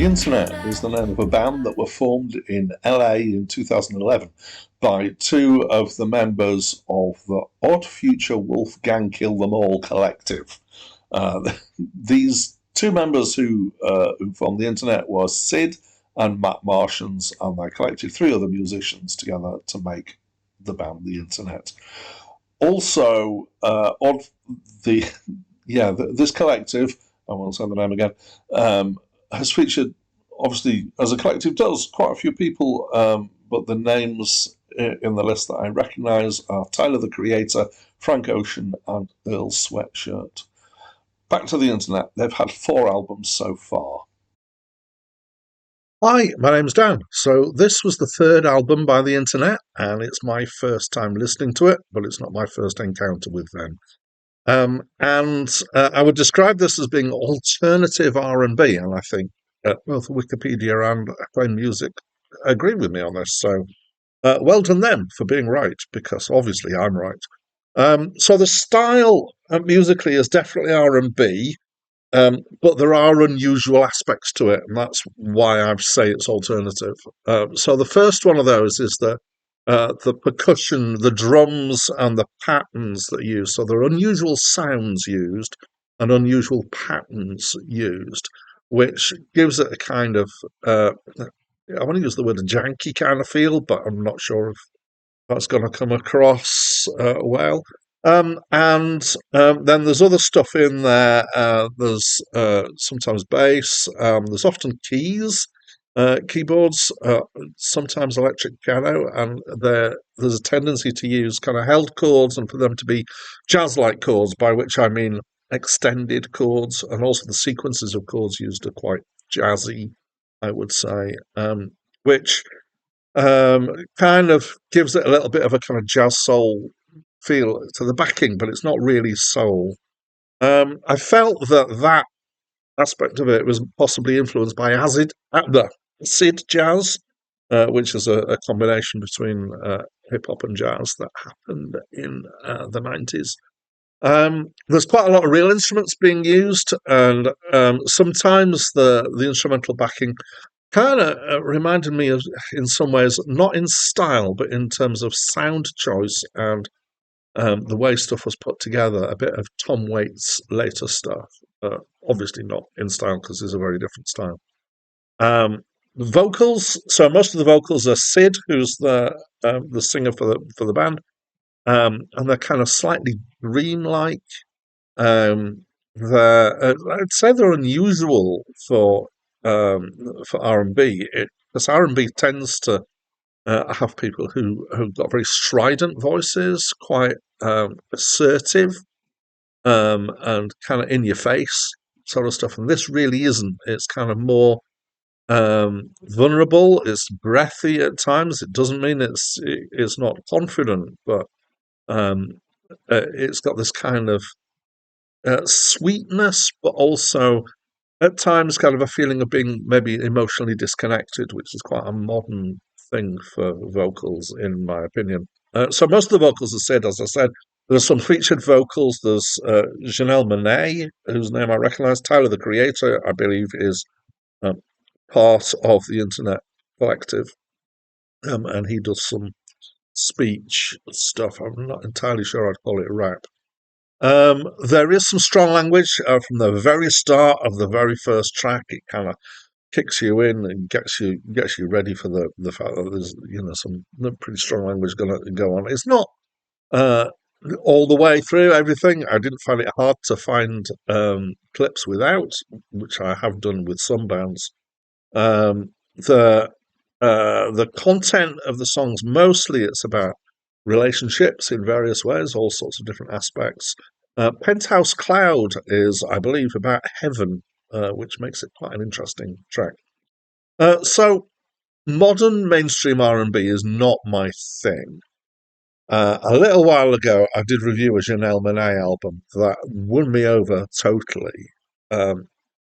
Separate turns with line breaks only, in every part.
The Internet is the name of a band that were formed in LA in 2011 by two of the members of the Odd Future Wolfgang Kill Them All collective. These two members who formed the Internet were Sid and Matt Martians, and they collected three other musicians together to make the band The Internet. Also, this collective, I won't say the name again, has featured, obviously, as a collective does, quite a few people, but the names in the list that I recognise are Tyler the Creator, Frank Ocean, and Earl Sweatshirt. Back to the Internet, they've had 4 albums so far.
Hi, my name's Dan. So this was the third album by the Internet, and it's my first time listening to it, but it's not my first encounter with them. I would describe this as being alternative R&B, and I think both Wikipedia and Plain Music agree with me on this. So well done them for being right, because obviously I'm right. So the style musically is definitely R&B. But there are unusual aspects to it, and that's why I say it's alternative. So the first one of those is the percussion, the drums, and the patterns that are used. So there are unusual sounds used and unusual patterns used, which gives it a kind of I want to use the word janky kind of feel, but I'm not sure if that's going to come across well. Then there's other stuff in there. There's sometimes bass. There's often keys, keyboards, sometimes electric piano, and there's a tendency to use kind of held chords and for them to be jazz-like chords, by which I mean extended chords, and also the sequences of chords used are quite jazzy, I would say, which kind of gives it a little bit of a kind of jazz soul feel to the backing, but it's not really soul. I felt that aspect of it was possibly influenced by acid jazz, which is a combination between hip hop and jazz that happened in the 90s. There's quite a lot of real instruments being used, and sometimes the instrumental backing kind of reminded me of, in some ways, not in style, but in terms of sound choice and the way stuff was put together, a bit of Tom Waits' later stuff. Obviously not in style, because it's a very different style. Vocals. So most of the vocals are Sid, who's the singer for the band, and they're kind of slightly dream-like. I'd say they're unusual for R&B, because R&B tends to have people who've got very strident voices, quite assertive, and kind of in your face sort of stuff. And this really isn't. It's kind of more vulnerable. It's breathy at times. It doesn't mean it's not confident, but it's got this kind of sweetness, but also at times kind of a feeling of being maybe emotionally disconnected, which is quite a modern thing for vocals, in my opinion. So most of the vocals are said, as I said. There's some featured vocals. There's Janelle Monáe, whose name I recognise. Tyler, the Creator, I believe, is part of the Internet collective, and he does some speech stuff. I'm not entirely sure I'd call it rap. There is some strong language from the very start of the very first track. It kind of kicks you in and gets you ready for the fact that there's some pretty strong language going to go on. It's not all the way through everything. I didn't find it hard to find clips without, which I have done with some bands. The content of the songs, mostly it's about relationships in various ways, all sorts of different aspects. Penthouse Cloud is, I believe, about heaven, which makes it quite an interesting track. So modern mainstream R&B is not my thing. A little while ago, I did review a Janelle Monáe album that won me over totally.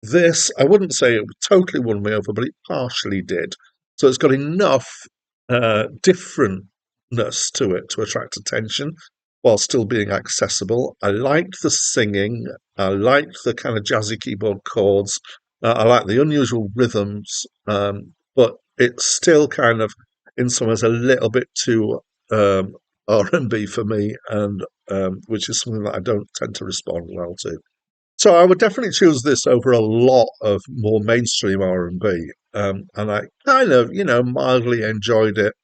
This, I wouldn't say it totally won me over, but it partially did. So it's got enough differentness to it to attract attention while still being accessible. I liked the singing. I liked the kind of jazzy keyboard chords. I like the unusual rhythms, but it's still kind of, in some ways, a little bit too um, R&B for me, and which is something that I don't tend to respond well to. So I would definitely choose this over a lot of more mainstream R&B, and I kind of, mildly enjoyed it.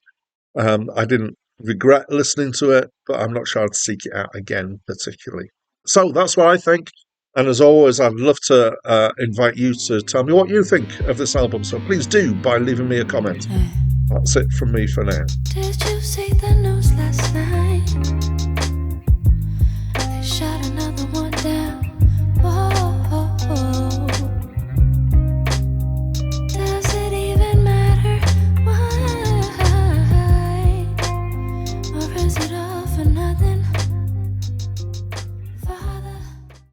I didn't regret listening to it, but I'm not sure I'd seek it out again particularly. So that's what I think. And as always, I'd love to invite you to tell me what you think of this album. So please do by leaving me a comment. That's it from me for now.
Did you see